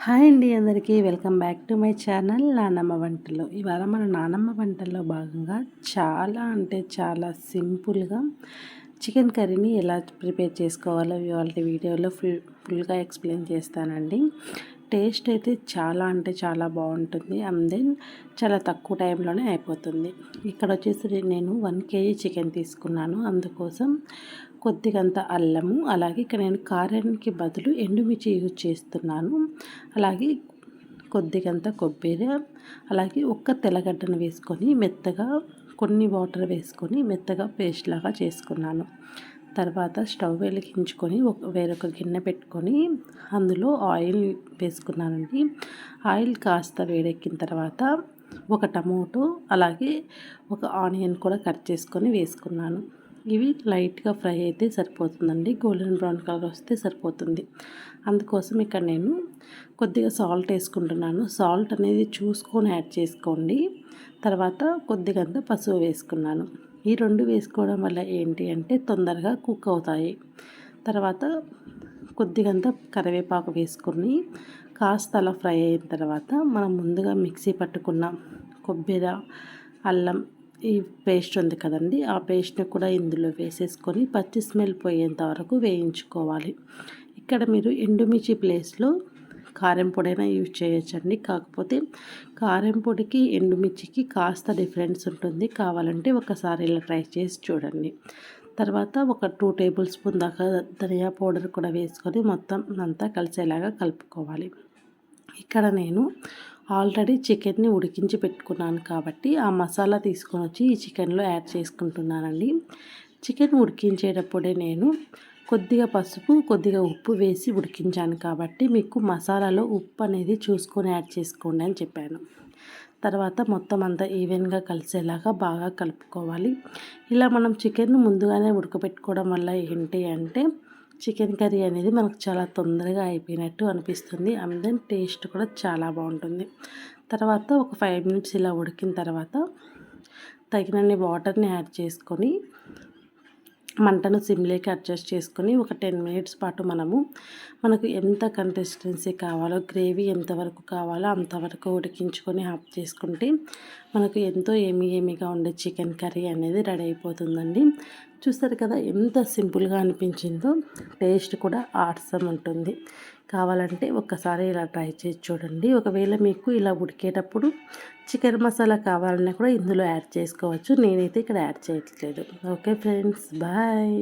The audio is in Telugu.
హాయ్ అండి అందరికీ welcome back to my channel నానమ్మ వంటలు. ఇవాళ మన నానమ్మ వంటల్లో భాగంగా చాలా అంటే చాలా సింపుల్గా చికెన్ కర్రీని ఎలా ప్రిపేర్ చేసుకోవాలో ఇవాళ వీడియోలో ఫుల్గా ఎక్స్ప్లెయిన్ చేస్తానండి. టేస్ట్ అయితే చాలా అంటే చాలా బాగుంటుంది. అండ్ దెన్ చాలా తక్కువ టైంలోనే అయిపోతుంది. ఇక్కడ వచ్చేసి నేను 1 kg చికెన్ తీసుకున్నాను. అందుకోసం కొద్దిగంత అల్లము, అలాగే ఇక్కడ నేను కారానికి బదులు ఎండుమిర్చి యూజ్ చేస్తున్నాను. అలాగే కొద్దిగంత కొబ్బరి, అలాగే ఒక్క తెల్లగడ్డను వేసుకొని మెత్తగా కొన్ని వాటర్ వేసుకొని మెత్తగా పేస్ట్ లాగా చేసుకున్నాను. తర్వాత స్టవ్ వెలిగించుకొని వేరొక గిన్నె పెట్టుకొని అందులో ఆయిల్ వేసుకున్నానండి. ఆయిల్ కాస్త వేడెక్కిన తర్వాత ఒక టమోటో, అలాగే ఒక ఆనియన్ కూడా కట్ చేసుకొని వేసుకున్నాను. ఇవి లైట్గా ఫ్రై అయితే సరిపోతుందండి. గోల్డెన్ బ్రౌన్ కలర్ వస్తే సరిపోతుంది. అందుకోసం ఇక్కడ నేను కొద్దిగా సాల్ట్ వేసుకుంటున్నాను. సాల్ట్ అనేది చూసుకొని యాడ్ చేసుకోండి. తర్వాత కొద్దిగంత పసుపు వేసుకున్నాను. ఈ 2 వేసుకోవడం వల్ల ఏంటి అంటే తొందరగా కుక్ అవుతాయి. తర్వాత కొద్దిగంత కరివేపాకు వేసుకొని కాస్త అలా ఫ్రై అయిన తర్వాత మనం ముందుగా మిక్సీ పట్టుకున్న కొబ్బరి, అల్లం ఈ పేస్ట్ ఉంది కదండి, ఆ పేస్ట్ని కూడా ఇందులో వేసేసుకొని పచ్చి స్మెల్ పోయేంత వరకు వేయించుకోవాలి. ఇక్కడ మీరు ఎండుమిర్చి ప్లేస్లో కారం పొడైనా యూజ్ చేయొచ్చండి. కాకపోతే కారం పొడికి ఎండుమిర్చికి కాస్త డిఫరెన్స్ ఉంటుంది. కావాలంటే ఒకసారి ఇలా ట్రై చేసి చూడండి. తర్వాత ఒక 2 టేబుల్ స్పూన్ దాకా ధనియా పౌడర్ కూడా వేసుకొని మొత్తం అంతా కలిసేలాగా కలుపుకోవాలి. ఇక్కడ నేను ఆల్రెడీ చికెన్ని ఉడికించి పెట్టుకున్నాను కాబట్టి ఆ మసాలా తీసుకొని వచ్చి ఈ చికెన్లో యాడ్ చేసుకుంటున్నానండి. చికెన్ ఉడికించేటప్పుడే నేను కొద్దిగా పసుపు, కొద్దిగా ఉప్పు వేసి ఉడికించాను కాబట్టి మీకు మసాలాలో ఉప్పు అనేది చూసుకొని యాడ్ చేసుకోండి అని చెప్పాను. తర్వాత మొత్తం అంతా ఈవెన్గా కలిసేలాగా బాగా కలుపుకోవాలి. ఇలా మనం చికెన్ ముందుగానే ఉడకబెట్టుకోవడం వల్ల ఏంటి అంటే చికెన్ కర్రీ అనేది మనకు చాలా తొందరగా అయిపోయినట్టు అనిపిస్తుంది. అండ్ దెన్ టేస్ట్ కూడా చాలా బాగుంటుంది. తర్వాత ఒక 5 మినిట్స్ ఇలా ఉడికిన తర్వాత తగినన్ని వాటర్ని యాడ్ చేసుకొని మంటను సిమ్లోకి అడ్జస్ట్ చేసుకొని ఒక 10 మినిట్స్ పాటు మనకు ఎంత కన్సిస్టెన్సీ కావాలో, గ్రేవీ ఎంతవరకు కావాలో అంతవరకు ఉడికించుకొని ఆఫ్ చేసుకుంటే మనకు ఎంతో ఏమీగా ఉండే చికెన్ కర్రీ అనేది రెడీ అయిపోతుందండి. చూస్తారు కదా ఎంత సింపుల్గా అనిపించిందో. టేస్ట్ కూడా ఆసమ్ ఉంటుంది. కావాలంటే ఒక్కసారి ఇలా ట్రై చేసి చూడండి. ఒకవేళ మీకు ఇలా ఉడికేటప్పుడు చికెన్ మసాలా కావాలన్నా కూడా ఇందులో యాడ్ చేసుకోవచ్చు. నేనైతే ఇక్కడ యాడ్ చేయట్లేదు. Okay friends, bye.